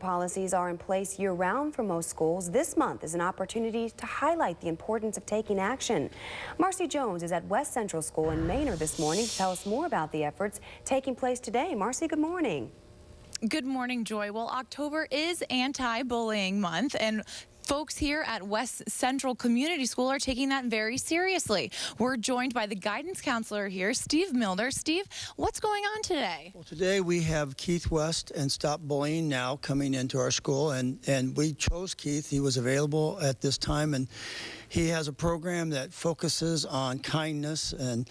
Policies are in place year-round for most schools. This month is an opportunity to highlight the importance of taking action. Marcy Jones is at West Central School in Manor this morning to tell us more about the efforts taking place today. Marcy, good morning. Good morning, Joy. Well, October is anti-bullying month, and folks here at West Central Community School are taking that very seriously. We're joined by the guidance counselor here, Steve Milner. Steve, what's going on today? Well, today we have Keith West and Stop Bullying Now coming into our school, and we chose Keith. He was available at this time, and he has a program that focuses on kindness and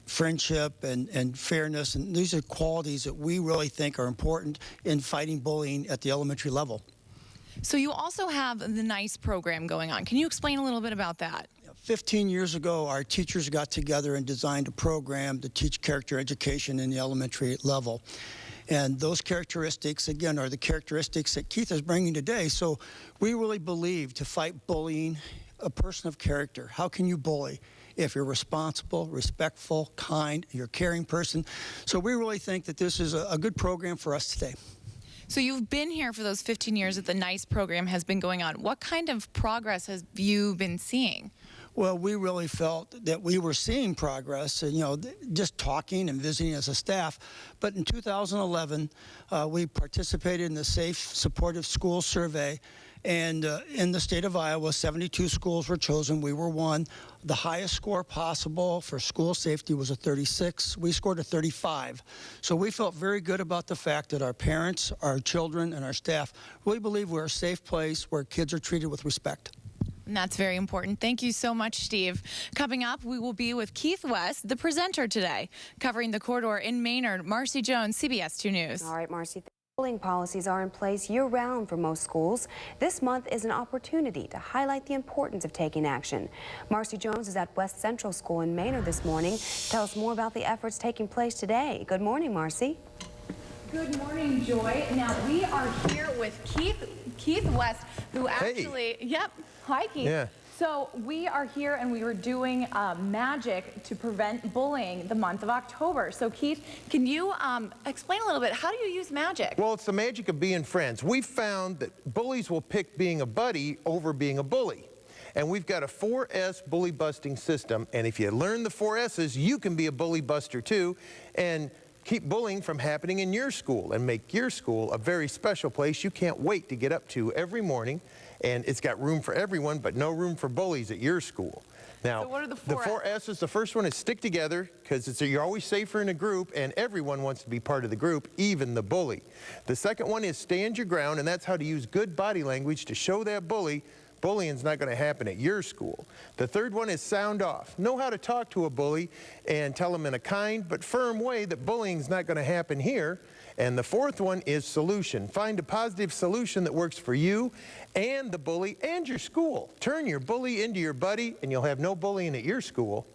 friendship and fairness, and these are qualities that we really think are important in fighting bullying at the elementary level. So you also have the NICE program going on. Can you explain a little bit about that? 15 years ago, our teachers got together and designed a program to teach character education in the elementary level. And those characteristics, again, are the characteristics that Keith is bringing today. So we really believe to fight bullying, a person of character. How can you bully? If you're responsible, respectful, kind, you're a caring person. So we really think that this is a good program for us today. So you've been here for those 15 years that the NICE program has been going on. What kind of progress have you been seeing? Well, we really felt that we were seeing progress, and, just talking and visiting as a staff. But in 2011, we participated in the Safe Supportive School Survey, and in the state of Iowa, 72 schools were chosen. We were one. The highest score possible for school safety was a 36. We scored a 35. So we felt very good about the fact that our parents, our children, and our staff really believe we're a safe place where kids are treated with respect. And that's very important. Thank you so much, Steve. Coming up, we will be with Keith West, the presenter today, covering the corridor in Maynard. Marcy Jones, CBS 2 News. All right, Marcy. Bullying policies are in place year-round for most schools. This month is an opportunity to highlight the importance of taking action. Marcy Jones is at West Central School in Manor this morning to tell us more about the efforts taking place today. Good morning, Marcy. Good morning, Joy. Now, we are here with Keith West, who actually... Hey. Yep. Hi, Keith. Yeah. So we are here and we were doing magic to prevent bullying the month of October. So Keith, can you explain a little bit, how do you use magic? Well, it's the magic of being friends. We've found that bullies will pick being a buddy over being a bully. And we've got a 4S bully busting system. And if you learn the 4 S's, you can be a bully buster too, and keep bullying from happening in your school and make your school a very special place you can't wait to get up to every morning. And it's got room for everyone, but no room for bullies at your school. Now, so what are the 4 S's? The first one is stick together, because you're always safer in a group, and everyone wants to be part of the group, even the bully. The second one is stand your ground, and that's how to use good body language to show that bully bullying's not going to happen at your school. The third one is sound off. Know how to talk to a bully and tell him in a kind but firm way that bullying's not going to happen here. And the fourth one is solution. Find a positive solution that works for you and the bully and your school. Turn your bully into your buddy, and you'll have no bullying at your school.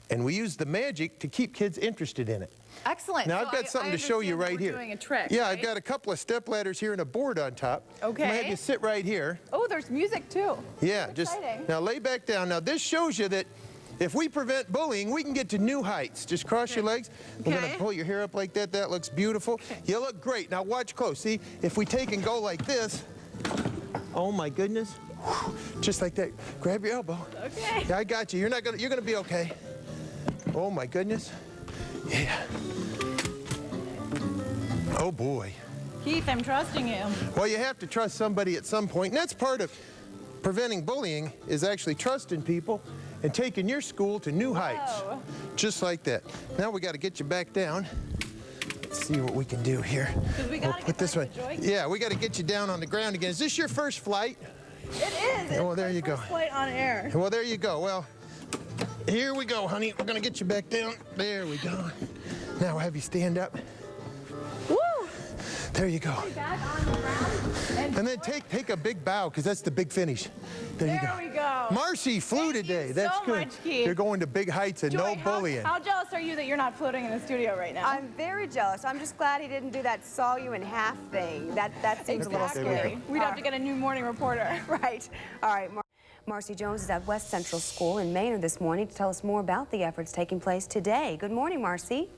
And we use the magic to keep kids interested in it. Excellent. Now, so I've got something to show you right here. Doing a trick, yeah, right? I've got a couple of step ladders here and a board on top. Okay. I'm going to have you sit right here. Oh, there's music too. Yeah, That's just exciting. now lay back down. Now, this shows you that if we prevent bullying, we can get to new heights. Just cross your legs. We're going to pull your hair up like that. That looks beautiful. You look great. Now, watch close. See, if we take and go like this, oh my goodness, just like that. Grab your elbow. Okay. Yeah, I got you. You're going to be okay. Oh my goodness. Yeah. Oh boy. Keith, I'm trusting you. Well, you have to trust somebody at some point, and that's part of preventing bullying, is actually trusting people and taking your school to new heights. Just like that. Now we got to get you back down. Let's see what we can do here. We gotta we'll put this one. Yeah, we got to get you down on the ground again. Is this your first flight? It is. Oh, there you go. First flight on air. Well, there you go. Well, here we go, honey. We're going to get you back down. There we go. Now we'll have you stand up. Woo! There you go. Back on the ground. And then take a big bow, because that's the big finish. There you go. we go. Marcy flew today. That's so good. much, Keith. You're going to big heights and Joy, no bullying. How jealous are you that you're not floating in the studio right now? I'm very jealous. I'm just glad he didn't do that saw you in half thing. That seems a little scary. We'd have to get a new morning reporter. Right. All right. Marcy Jones is at West Central School in Manor this morning to tell us more about the efforts taking place today. Good morning, Marcy.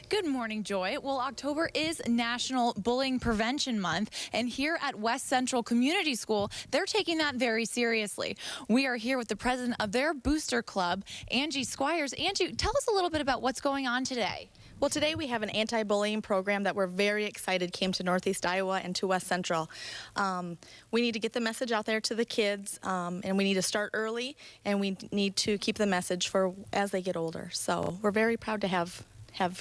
Good morning, Joy. Well, October is National Bullying Prevention Month, and here at West Central Community School, they're taking that very seriously. We are here with the president of their booster club, Angie Squires. Angie, tell us a little bit about what's going on today. Well, today we have an anti-bullying program that we're very excited came to Northeast Iowa and to West Central. We need to get the message out there to the kids, and we need to start early, and we need to keep the message for as they get older. So we're very proud to have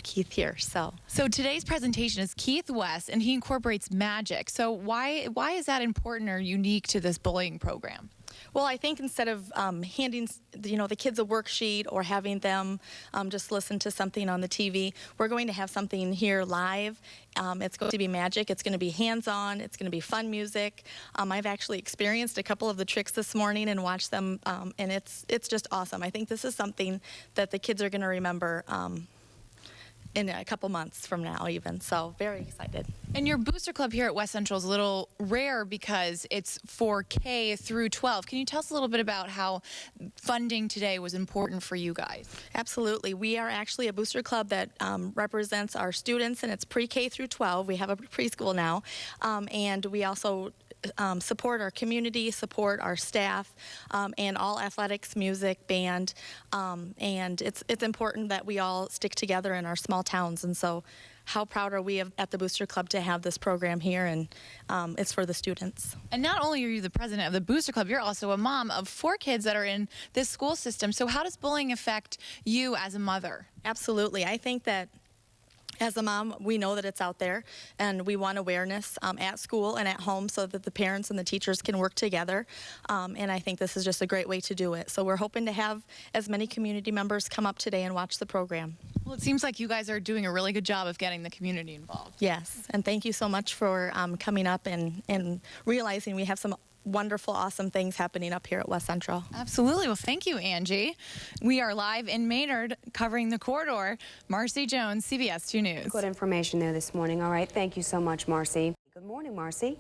Keith here. So today's presentation is Keith West, and he incorporates magic. So why is that important or unique to this bullying program? Well, I think instead of handing the kids a worksheet or having them just listen to something on the TV, we're going to have something here live. It's going to be magic. It's going to be hands-on. It's going to be fun music. I've actually experienced a couple of the tricks this morning and watched them, and it's just awesome. I think this is something that the kids are going to remember in a couple months from now even. So very excited. And your booster club here at West Central is a little rare because it's for K through 12. Can you tell us a little bit about how funding today was important for you guys? Absolutely. We are actually a booster club that represents our students, and it's pre-K through 12. We have a preschool now, and we also support our community, support our staff, and all athletics, music, band, and it's important that we all stick together in our small towns. And so how proud are we at the Booster Club to have this program here, and it's for the students. And not only are you the president of the Booster Club, you're also a mom of 4 kids that are in this school system. So how does bullying affect you as a mother? Absolutely. I think that as a mom, we know that it's out there, and we want awareness at school and at home so that the parents and the teachers can work together, and I think this is just a great way to do it. So we're hoping to have as many community members come up today and watch the program. Well, it seems like you guys are doing a really good job of getting the community involved. Yes, and thank you so much for coming up and realizing we have some wonderful, awesome things happening up here at West Central. Absolutely. Well, thank you, Angie. We are live in Maynard covering the corridor. Marcy Jones, CBS 2 News. Good information there this morning. All right. Thank you so much, Marcy. Good morning, Marcy.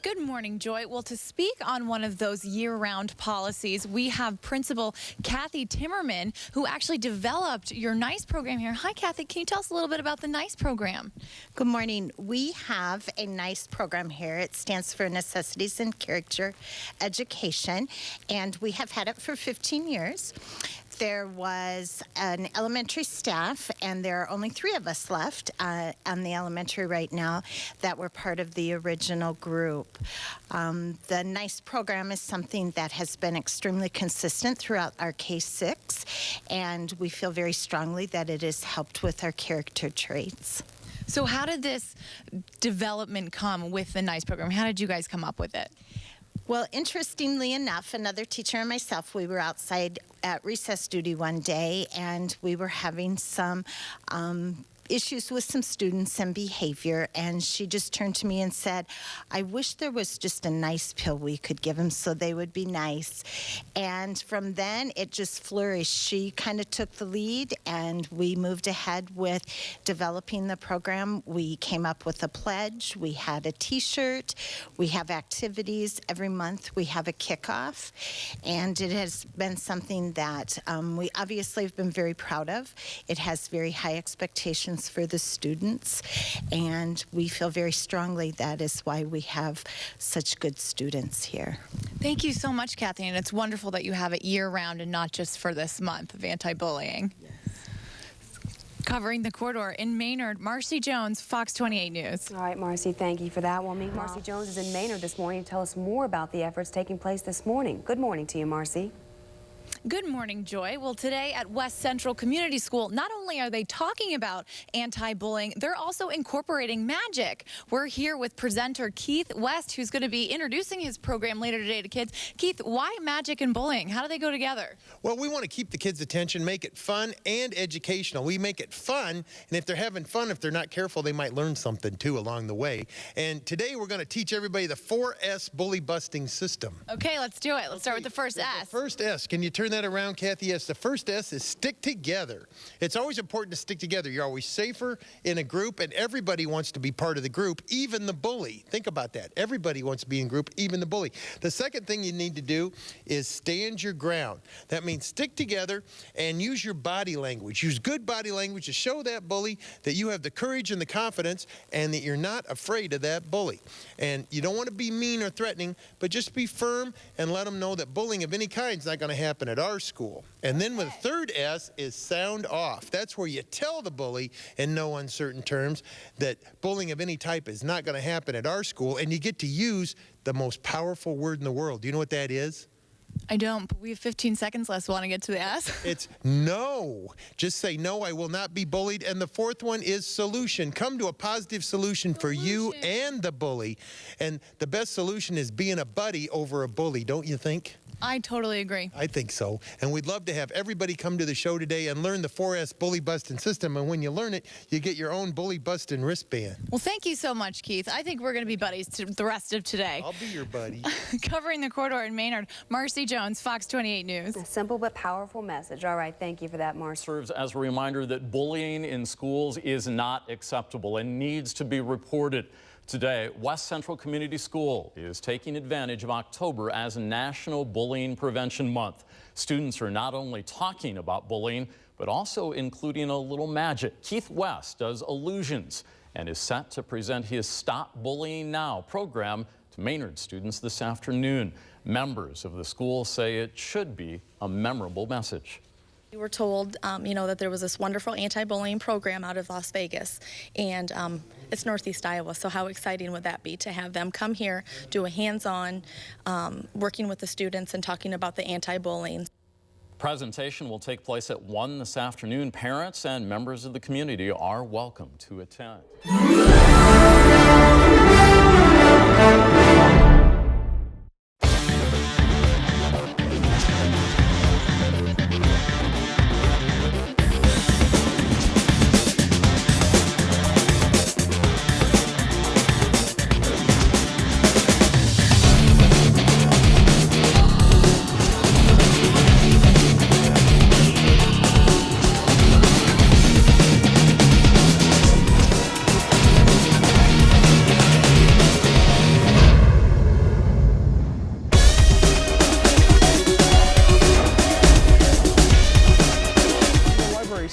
Good morning, Joy. Well, to speak on one of those year-round policies, we have Principal Kathy Timmerman, who actually developed your NICE program here. Hi, Kathy. Can you tell us a little bit about the NICE program? Good morning. We have a NICE program here. It stands for Necessities and Character Education, and we have had it for 15 years. There was an elementary staff, and there are only 3 of us left on the elementary right now that were part of the original group. The NICE program is something that has been extremely consistent throughout our K-6, and we feel very strongly that it has helped with our character traits. So how did this development come with the NICE program? How did you guys come up with it? Well, interestingly enough, another teacher and myself, we were outside at recess duty one day, and we were having some issues with some students and behavior, and she just turned to me and said, I wish there was just a nice pill we could give them so they would be nice. And from then it just flourished. She kind of took the lead, and we moved ahead with developing the program. We came up with a pledge. We had a t-shirt. We have activities every month. We have a kickoff, and it has been something that we obviously have been very proud of. It has very high expectations for the students, and we feel very strongly that is why we have such good students here. Thank you so much, Kathy, and it's wonderful that you have it year-round and not just for this month of anti-bullying. Yes. Covering the corridor in Maynard, Marcy Jones, Fox 28 News. All right, Marcy, thank you for that. Well, Marcy Jones is in Maynard this morning to tell us more about the efforts taking place this morning. Good morning to you, Marcy. Good morning, Joy. Well, today at West Central Community School, not only are they talking about anti-bullying, they're also incorporating magic. We're here with presenter Keith West, who's going to be introducing his program later today to kids. Keith, why magic and bullying? How do they go together? Well, we want to keep the kids' attention, make it fun and educational. We make it fun, and if they're having fun, if they're not careful, they might learn something, too, along the way. And today we're going to teach everybody the 4S bully busting system. Okay, let's do it. Let's start with the first S. The first S. Can you turn that that around, Kathy? Yes, the first S is stick together. It's always important to stick together. You're always safer in a group, and everybody wants to be part of the group, even the bully. Think about that. Everybody wants to be in group, even the bully. The second thing you need to do is stand your ground. That means stick together and use your body language. Use good body language to show that bully that you have the courage and the confidence and that you're not afraid of that bully. And you don't want to be mean or threatening, but just be firm and let them know that bullying of any kind is not going to happen at our school. And then with the third S is sound off. That's where you tell the bully in no uncertain terms that bullying of any type is not going to happen at our school, and you get to use the most powerful word in the world. Do you know what that is? I don't, but we have 15 seconds left. Want to get to the S? It's no. Just say, no, I will not be bullied. And the fourth one is solution. Come to a positive solution for you and the bully. And the best solution is being a buddy over a bully, don't you think? I totally agree. I think so. And we'd love to have everybody come to the show today and learn the 4S bully busting system. And when you learn it, you get your own bully busting wristband. Well, thank you so much, Keith. I think we're going to be buddies the rest of today. I'll be your buddy. Covering the corridor in Maynard, Marcy Jones, Fox 28 News. A simple but powerful message. All right, thank you for that, Marcy. Serves as a reminder that bullying in schools is not acceptable and needs to be reported. Today, West Central Community School is taking advantage of October as National Bullying Prevention Month. Students are not only talking about bullying, but also including a little magic. Keith West does illusions and is set to present his Stop Bullying Now program to Maynard students this afternoon. Members of the school say it should be a memorable message. We were told, that there was this wonderful anti-bullying program out of Las Vegas, and it's Northeast Iowa, so how exciting would that be to have them come here, do a hands-on, working with the students and talking about the anti-bullying. Presentation will take place at 1 this afternoon. Parents and members of the community are welcome to attend.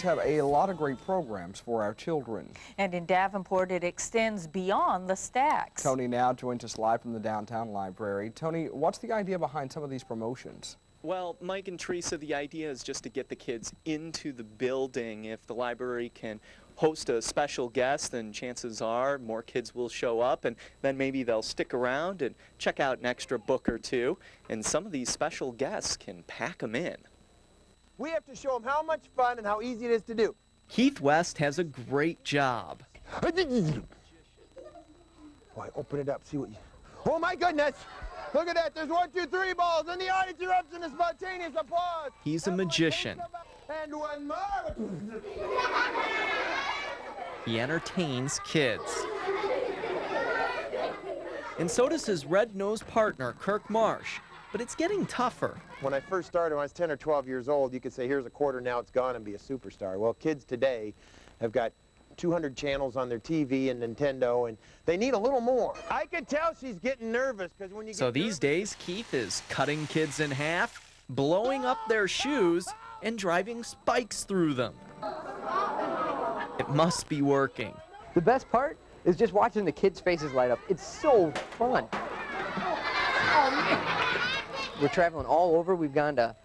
Have a lot of great programs for our children. And in Davenport, it extends beyond the stacks. Tony now joins us live from the downtown library. Tony, what's the idea behind some of these promotions? Well, Mike and Teresa, the idea is just to get the kids into the building. If the library can host a special guest, then chances are more kids will show up, and then maybe they'll stick around and check out an extra book or two. And some of these special guests can pack them in. We have to show them how much fun and how easy it is to do. Keith West has a great job. Boy, open it up, see what you... Oh my goodness! Look at that, there's 1, 2, 3 balls, and the audience erupts in a spontaneous applause. He's a magician. And one more. He entertains kids. And so does his red-nosed partner, Kirk Marsh. But it's getting tougher. When I first started, when I was 10 or 12 years old, you could say, here's a quarter, now it's gone, and be a superstar. Well, kids today have got 200 channels on their TV and Nintendo, and they need a little more. I could tell she's getting nervous, because when you So these days, Keith is cutting kids in half, blowing up their shoes, and driving spikes through them. It must be working. The best part is just watching the kids' faces light up. It's so fun. We're traveling all over. We've gone to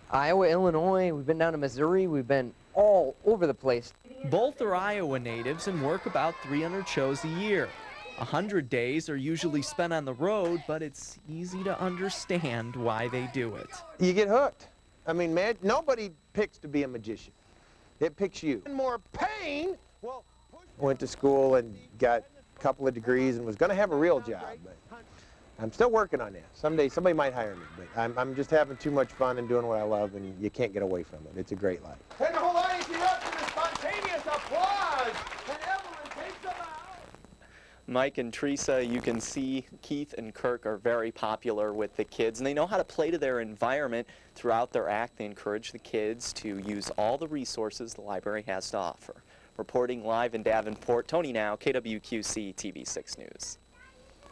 Iowa, Illinois. We've been down to Missouri. We've been all over the place. Both are Iowa natives and work about 300 shows a year. 100 days are usually spent on the road, but it's easy to understand why they do it. You get hooked. I mean, nobody picks to be a magician. It picks you. And more pain. Well, went to school and got a couple of degrees and was going to have a real job, but I'm still working on that. Someday somebody might hire me, but I'm just having too much fun and doing what I love, and you can't get away from it. It's a great life. And the whole audience erupts in a spontaneous applause, and Evelyn takes them out. Mike and Teresa, you can see Keith and Kirk are very popular with the kids, and they know how to play to their environment. Throughout their act, they encourage the kids to use all the resources the library has to offer. Reporting live in Davenport, Tony Now, KWQC TV 6 News.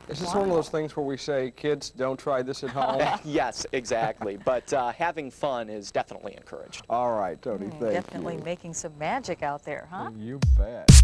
Is this one of those things where we say, kids, don't try this at home? Yes, exactly. But having fun is definitely encouraged. All right, Tony, thank Definitely you. making some magic out there, huh? You bet.